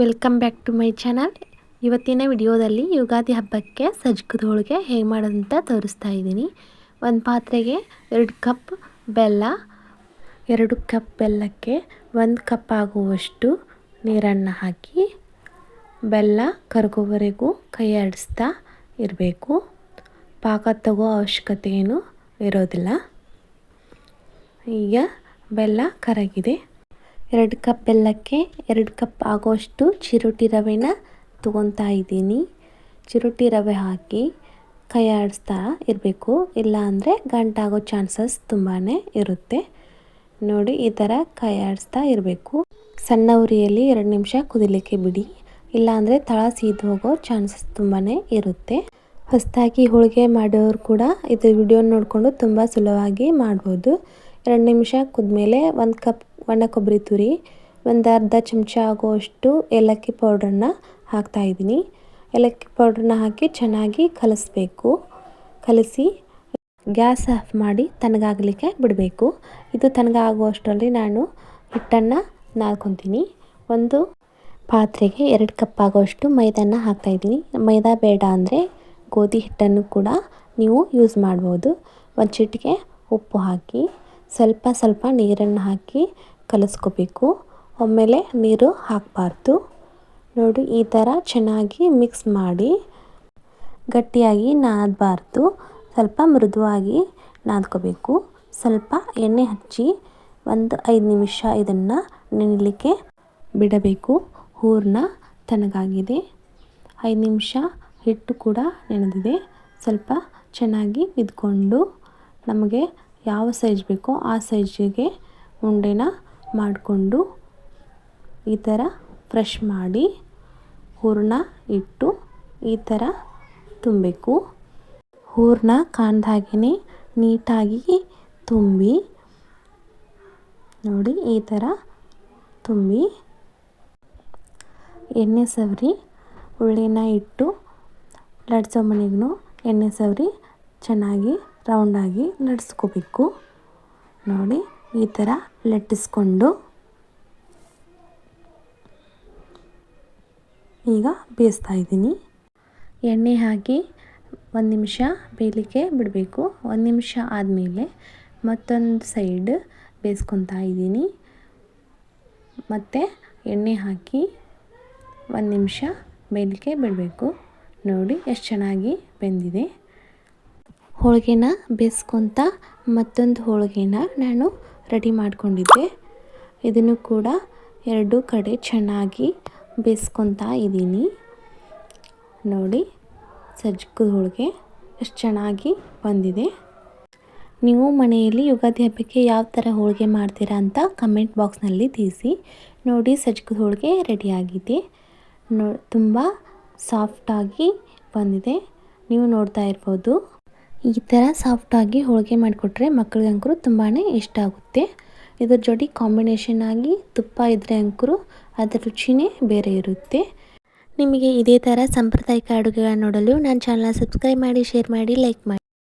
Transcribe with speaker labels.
Speaker 1: Welcome back to my channel. ಇವತ್ತಿನ ವಿಡಿಯೋದಲ್ಲಿ ಯುಗಾದಿ ಹಬ್ಬಕ್ಕೆ ಸಜ್ಜಕದ ಹೋಳಿಗೆ ಹೇಗೆ ಮಾಡೋದಂತ ತೋರಿಸ್ತಾ ಇದ್ದೀನಿ. ಒಂದು ಪಾತ್ರೆಗೆ 2 ಕಪ್ ಬೆಲ್ಲ, 2 ಕಪ್ ಬೆಲ್ಲಕ್ಕೆ 1 ಕಪ್ ಆಗುವಷ್ಟು ನೀರನ್ನು ಹಾಕಿ ಬೆಲ್ಲ ಕರಗೋವರೆಗೂ ಕೈ ಆಡಿಸ್ತಾ ಇರಬೇಕು. ಪಾಕ ತಗೋ ಅವಶ್ಯಕತೆ ಏನೂ ಇರೋದಿಲ್ಲ. ಈಗ ಬೆಲ್ಲ ಕರಗಿದೆ. 2 ಕಪ್ ಬೆಲ್ಲಕ್ಕೆ 2 ಕಪ್ ಆಗೋಷ್ಟು ಚಿರೋಟಿ ರವೆನ ತೊಗೊತಾ ಇದ್ದೀನಿ. ಚಿರೋಟಿ ರವೆ ಹಾಕಿ ಕೈ ಆಡಿಸ್ತಾ ಇರಬೇಕು, ಇಲ್ಲ ಅಂದರೆ ಗಂಟಾಗೋ ಚಾನ್ಸಸ್ ತುಂಬಾ ಇರುತ್ತೆ. ನೋಡಿ, ಈ ಥರ ಕೈ ಆಡಿಸ್ತಾ ಇರಬೇಕು. ಸಣ್ಣ ಉರಿಯಲ್ಲಿ 2 ನಿಮಿಷ ಕುದಿಲಿಕ್ಕೆ ಬಿಡಿ, ಇಲ್ಲಾಂದರೆ ತಳ ಸೀದು ಹೋಗೋ ಚಾನ್ಸಸ್ ತುಂಬಾ ಇರುತ್ತೆ. ಹೊಸದಾಗಿ ಹೋಳಿಗೆ ಮಾಡೋರು ಕೂಡ ಇದು ವಿಡಿಯೋ ನೋಡಿಕೊಂಡು ತುಂಬ ಸುಲಭವಾಗಿ ಮಾಡ್ಬೋದು. 2 ನಿಮಿಷ ಕುದ್ಮೇಲೆ 1 ಕಪ್ ಒಣ ಕೊಬ್ಬರಿ ತುರಿ, ಒಂದು ಅರ್ಧ ಚಮಚ ಆಗುವಷ್ಟು ಏಲಕ್ಕಿ ಪೌಡ್ರನ್ನ ಹಾಕ್ತಾಯಿದ್ದೀನಿ. ಏಲಕ್ಕಿ ಪೌಡ್ರನ್ನ ಹಾಕಿ ಚೆನ್ನಾಗಿ ಕಲಿಸ್ಬೇಕು. ಕಲಸಿ ಗ್ಯಾಸ್ ಆಫ್ ಮಾಡಿ ತಣ್ಣಗಾಗಲಿಕ್ಕೆ ಬಿಡಬೇಕು. ಇದು ತಣ್ಣಗಾಗುವಷ್ಟರಲ್ಲಿ ನಾನು ಹಿಟ್ಟನ್ನು ನಾದ್ಕೊತೀನಿ. ಒಂದು ಪಾತ್ರೆಗೆ 2 ಕಪ್ ಆಗೋಷ್ಟು ಮೈದಾನ ಹಾಕ್ತಾಯಿದ್ದೀನಿ. ಮೈದಾ ಬೇಡ ಅಂದರೆ ಗೋಧಿ ಹಿಟ್ಟನ್ನು ಕೂಡ ನೀವು ಯೂಸ್ ಮಾಡ್ಬೋದು. ಒಂದು ಚಿಟಿಕೆ ಉಪ್ಪು ಹಾಕಿ ಸ್ವಲ್ಪ ನೀರನ್ನು ಹಾಕಿ ಕಲಿಸ್ಕೋಬೇಕು. ಒಮ್ಮೆಲೆ ನೀರು ಹಾಕಬಾರ್ದು. ನೋಡಿ, ಈ ಥರ ಚೆನ್ನಾಗಿ ಮಿಕ್ಸ್ ಮಾಡಿ. ಗಟ್ಟಿಯಾಗಿ ನಾದಬಾರ್ದು, ಸ್ವಲ್ಪ ಮೃದುವಾಗಿ ನಾದ್ಕೋಬೇಕು. ಸ್ವಲ್ಪ ಎಣ್ಣೆ ಹಚ್ಚಿ ಒಂದು 5 ನಿಮಿಷ ಇದನ್ನು ನೆನೆಯಲಿಕ್ಕೆ ಬಿಡಬೇಕು. ಹೂರಣ ತಣ್ಣಗಾಗಿದೆ. 5 ನಿಮಿಷ ಹಿಟ್ಟು ಕೂಡ ನೆನೆದಿದೆ. ಸ್ವಲ್ಪ ಚೆನ್ನಾಗಿ ಇದ್ಕೊಂಡು ನಮಗೆ ಯಾವ ಸೈಜ್ ಬೇಕೋ ಆ ಸೈಜಿಗೆ ಉಂಡೆನ ಮಾಡಿಕೊಂಡು ಈ ಥರ ಫ್ರೆಶ್ ಮಾಡಿ ಹೂರಣ ಇಟ್ಟು ಈ ಥರ ತುಂಬಬೇಕು. ಹೂರಣ ಕಾಣ್ದಾಗೆ ನೀಟಾಗಿ ತುಂಬಿ. ನೋಡಿ, ಈ ಥರ ತುಂಬಿ ಎಣ್ಣೆ ಸವರಿ ಉಳ್ಳಿನ ಇಟ್ಟು ಲಟ್ಸೋ ಮನೆಗೂ ಎಣ್ಣೆ ಸವರಿ ಚೆನ್ನಾಗಿ ರೌಂಡಾಗಿ ಲಟ್ಸ್ಕೋಬೇಕು. ನೋಡಿ, ಈ ಥರ ಲಟ್ಟಿಸ್ಕೊಂಡು ಈಗ ಬೇಯಿಸ್ತಾ ಇದ್ದೀನಿ. ಎಣ್ಣೆ ಹಾಕಿ 1 ನಿಮಿಷ ಬೇಯಲಿಕ್ಕೆ ಬಿಡಬೇಕು. 1 ನಿಮಿಷ ಆದಮೇಲೆ ಮತ್ತೊಂದು ಸೈಡ್ ಬೇಯಿಸ್ಕೊತಾ ಇದ್ದೀನಿ. ಮತ್ತು ಎಣ್ಣೆ ಹಾಕಿ 1 ನಿಮಿಷ ಬೇಯಲಿಕ್ಕೆ ಬಿಡಬೇಕು. ನೋಡಿ ಎಷ್ಟು ಚೆನ್ನಾಗಿ ಬೆಂದಿದೆ. ಹೋಳಿಗೆನ ಬೇಯಿಸ್ಕೊತ ಮತ್ತೊಂದು ಹೋಳಿಗೆನ ನಾನು ರೆಡಿ ಮಾಡ್ಕೊಂಡಿದ್ದೆ. ಇದನ್ನು ಕೂಡ 2 ಕಡೆ ಚೆನ್ನಾಗಿ ಬೇಯಿಸ್ಕೊತಾ ಇದ್ದೀನಿ. ನೋಡಿ, ಸಜ್ಜಕದ ಹೋಳಿಗೆ ಎಷ್ಟು ಚೆನ್ನಾಗಿ ಬಂದಿದೆ. ನೀವು ಮನೆಯಲ್ಲಿ ಯುಗಾದಿ ಹಬ್ಬಕ್ಕೆ ಯಾವ ಥರ ಹೋಳಿಗೆ ಮಾಡ್ತೀರಾ ಅಂತ ಕಮೆಂಟ್ ಬಾಕ್ಸ್ನಲ್ಲಿ ತಿಳಿಸಿ. ನೋಡಿ, ಸಜ್ಜಕದ ಹೋಳಿಗೆ ರೆಡಿಯಾಗಿದೆ. ತುಂಬ ಸಾಫ್ಟಾಗಿ ಬಂದಿದೆ. ನೀವು ನೋಡ್ತಾ ಇರ್ಬೋದು. ಈ ಥರ ಸಾಫ್ಟಾಗಿ ಹೋಳಿಗೆ ಮಾಡಿಕೊಟ್ರೆ ಮಕ್ಕಳಿಗಂಕರು ತುಂಬಾ ಇಷ್ಟ ಆಗುತ್ತೆ. ಇದ್ರ ಜೊತೆ ಕಾಂಬಿನೇಷನ್ ಆಗಿ ತುಪ್ಪ ಇದ್ದರೆ ಅಂಕರು ಅದರ ರುಚಿನೇ ಬೇರೆ ಇರುತ್ತೆ. ನಿಮಗೆ ಇದೇ ಥರ ಸಾಂಪ್ರದಾಯಿಕ ಅಡುಗೆಗಳನ್ನು ನೋಡಲು ನನ್ನ ಚಾನಲ್ನ ಸಬ್ಸ್ಕ್ರೈಬ್ ಮಾಡಿ, ಶೇರ್ ಮಾಡಿ, ಲೈಕ್ ಮಾಡಿ.